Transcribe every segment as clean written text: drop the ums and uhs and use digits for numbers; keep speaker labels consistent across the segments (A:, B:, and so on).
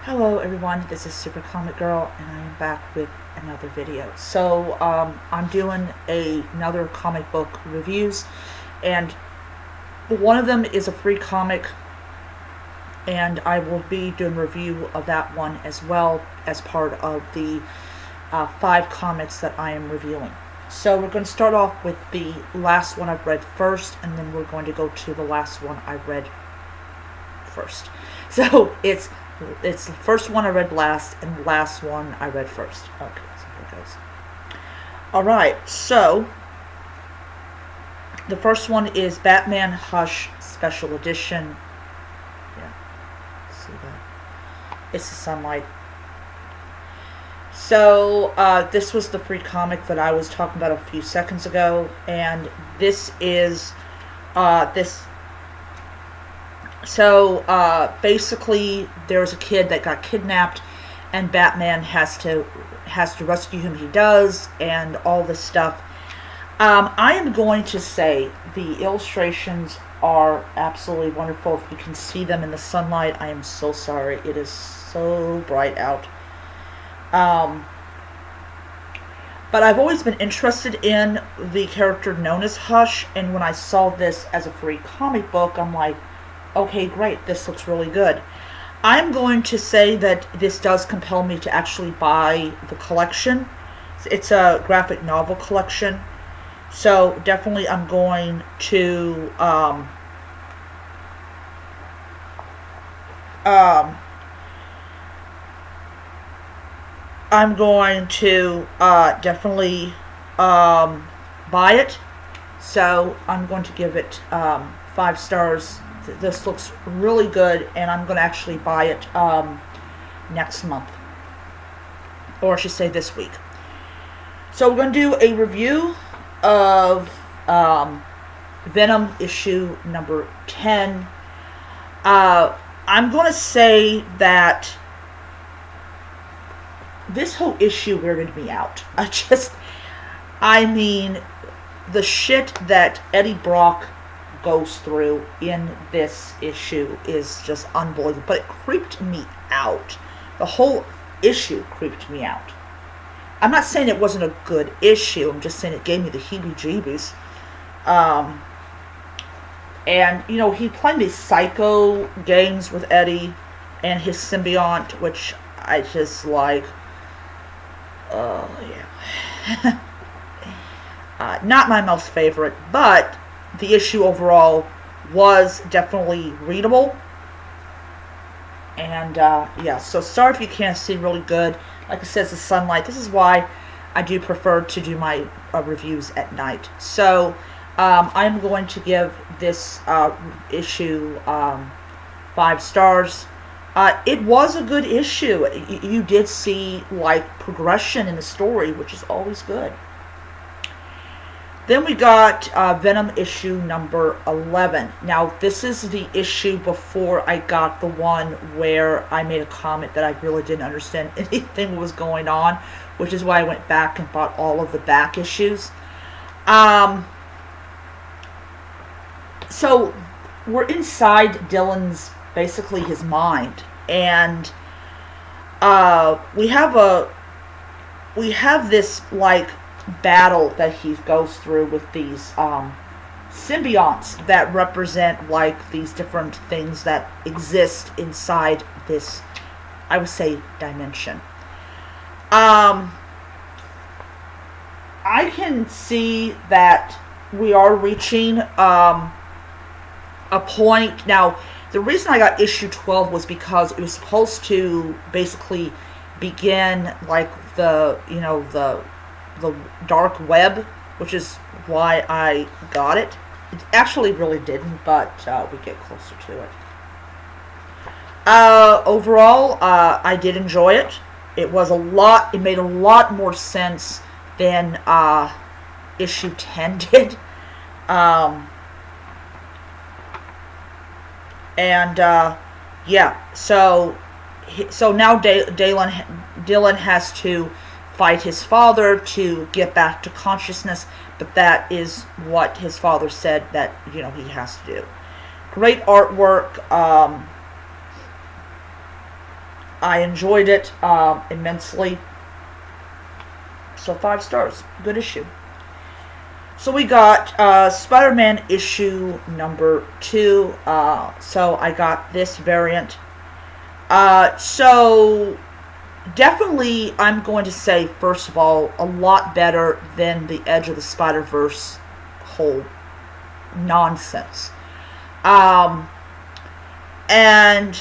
A: Hello everyone, this is Super Comic Girl and I am back with another video. I'm doing another comic book reviews, and one of them is a free comic, and I will be doing a review of that one as well as part of the 5 comics that I am reviewing. So we're going to start off with the last one I've read first, and then we're going to go to the last one I read first. So it's the first one I read last, and the last one I read first. Okay, so here it goes. Alright, so the first one is Batman Hush Special Edition. Yeah, see that? It's the sunlight. So, this was the free comic that I was talking about a few seconds ago, and this is, basically, there's a kid that got kidnapped, and Batman has to rescue him. He does, and all this stuff. I am going to say the illustrations are absolutely wonderful. If you can see them in the sunlight, I am so sorry. It is so bright out. But I've always been interested in the character known as Hush, and when I saw this as a free comic book, I'm like, okay, great, this looks really good. I'm going to say that this does compel me to actually buy the collection. It's a graphic novel collection, so definitely I'm going to definitely buy it. So I'm going to give it 5 stars. This looks really good, and I'm going to actually buy it next month, or I should say this week. So we're going to do a review of Venom issue number 10. I'm going to say that this whole issue weirded me out. I mean, the shit that Eddie Brock goes through in this issue is just unbelievable. But it creeped me out. The whole issue creeped me out. I'm not saying it wasn't a good issue. I'm just saying it gave me the heebie-jeebies. And, you know, he played these psycho games with Eddie and his symbiote, which I just like. Oh, yeah. Not my most favorite, but the issue overall was definitely readable. And, yeah, so sorry if you can't see really good. Like I said, it's the sunlight. This is why I do prefer to do my reviews at night. So, I'm going to give this issue 5 stars. It was a good issue. You did see, like, progression in the story, which is always good. Then we got Venom issue number 11. Now, this is the issue before I got the one where I made a comment that I really didn't understand anything was going on, which is why I went back and bought all of the back issues. So, we're inside Dylan's, basically his mind, and we have this, like, battle that he goes through with these symbionts that represent, like, these different things that exist inside this, I would say, dimension. I can see that we are reaching a point. Now, the reason I got issue 12 was because it was supposed to basically begin, like, the dark web, which is why I got it. It actually really didn't, but we get closer to it. Overall, I did enjoy it. It made a lot more sense than issue 10 did. Yeah, so now Dylan has to fight his father to get back to consciousness, but that is what his father said that, you know, he has to do. Great artwork. I enjoyed it immensely. So 5 stars. Good issue. So we got Spider-Man issue number 2. So I got this variant. So definitely I'm going to say, first of all, a lot better than the Edge of the Spider-Verse whole nonsense. And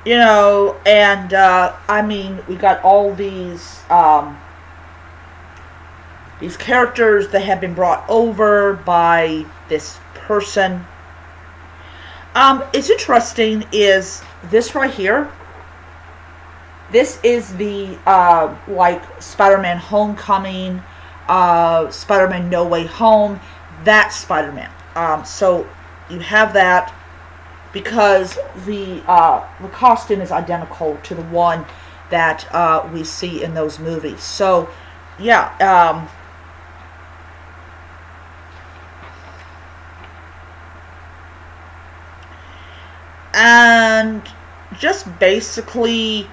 A: you know, and I mean, we got all these characters that have been brought over by this person. It's interesting is this right here. This is the like Spider-Man Homecoming, Spider-Man No Way Home, that Spider-Man. So you have that because the costume is identical to the one that we see in those movies. So yeah. And just basically,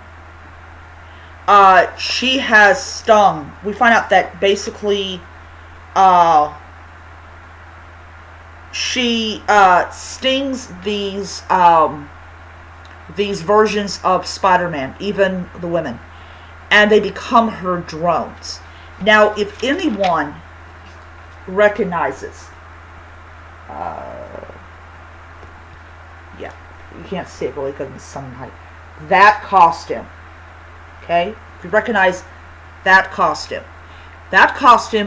A: she has stung. We find out that basically, she stings these versions of Spider-Man, even the women, and they become her drones. Now, if anyone recognizes, yeah, you can't see it really because of the sunlight, that costume, okay? If you recognize that costume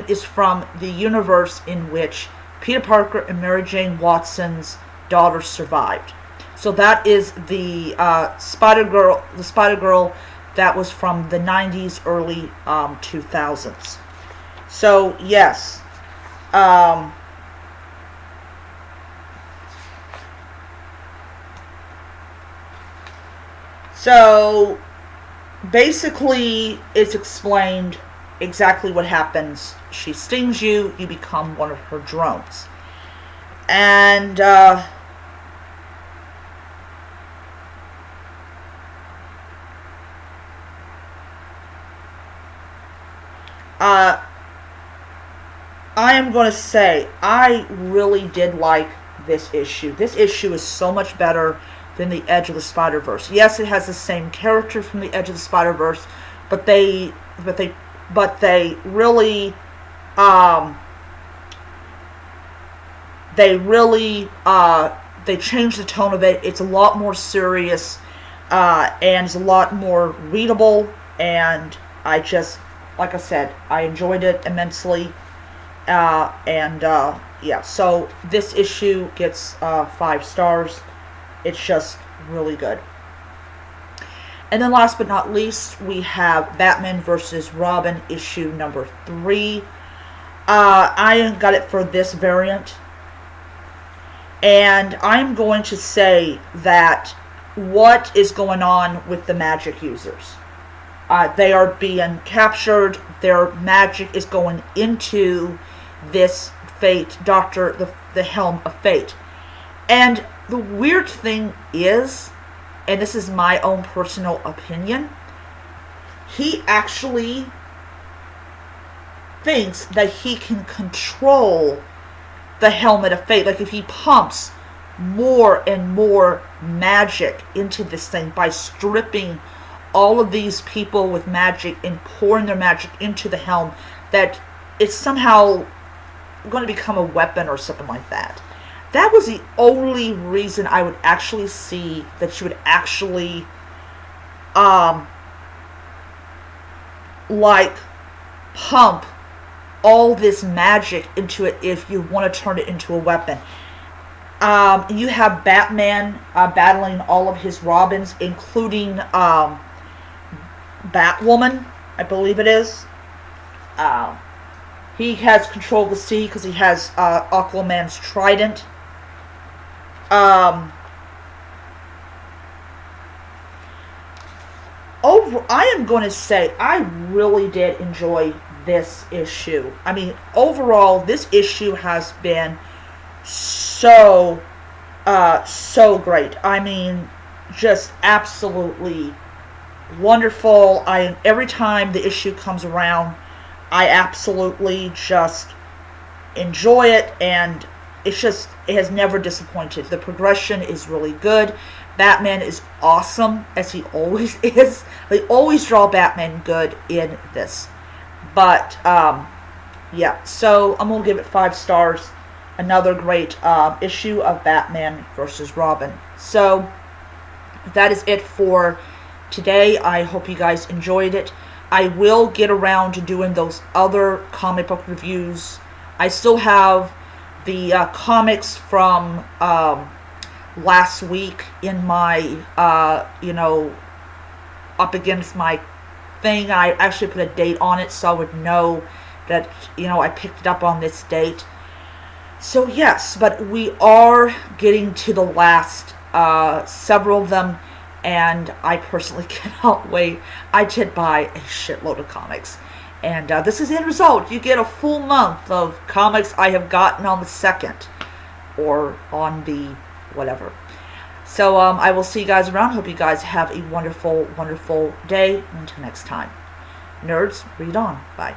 A: is from the universe in which Peter Parker and Mary Jane Watson's daughter survived. So that is the Spider-Girl that was from the 90s, early 2000s. So, yes. So, basically, it's explained exactly what happens. She stings you, you become one of her drones. And, I am going to say, I really did like this issue. This issue is so much better than the Edge of the Spider-Verse. Yes, it has the same character from the Edge of the Spider-Verse, but they really they changed the tone of it. It's a lot more serious, and it's a lot more readable, and I just, like I said, I enjoyed it immensely. Yeah, so this issue gets 5 stars. It's just really good. And then last but not least, we have Batman vs. Robin issue number 3. I got it for this variant. And I'm going to say that what is going on with the magic users? They are being captured. Their magic is going into this Fate, the Helm of Fate. And the weird thing is, and this is my own personal opinion, he actually thinks that he can control the Helmet of Fate. Like if he pumps more and more magic into this thing by stripping all of these people with magic and pouring their magic into the helm, that it's somehow going to become a weapon or something like that. That was the only reason I would actually see that you would actually like pump all this magic into it if you want to turn it into a weapon. You have Batman battling all of his Robins, including Batwoman, I believe it is. He has control of the sea because he has Aquaman's trident. I am going to say I really did enjoy this issue. I mean, overall, this issue has been so, so great. I mean, just absolutely wonderful. Every time the issue comes around, I absolutely just enjoy it, and it has never disappointed. The progression is really good. Batman is awesome, as he always is. They always draw Batman good in this. But yeah, so I'm gonna give it 5 stars. Another great issue of Batman versus Robin. So that is it for today. I hope you guys enjoyed it. I will get around to doing those other comic book reviews. I still have the comics from last week in my, up against my thing. I actually put a date on it so I would know that, I picked it up on this date. So yes, but we are getting to the last several of them, and I personally cannot wait. I did buy a shitload of comics, and this is the end result. You get a full month of comics I have gotten on the 2nd, or on the whatever. So I will see you guys around. Hope you guys have a wonderful, wonderful day. Until next time. Nerds, read on. Bye.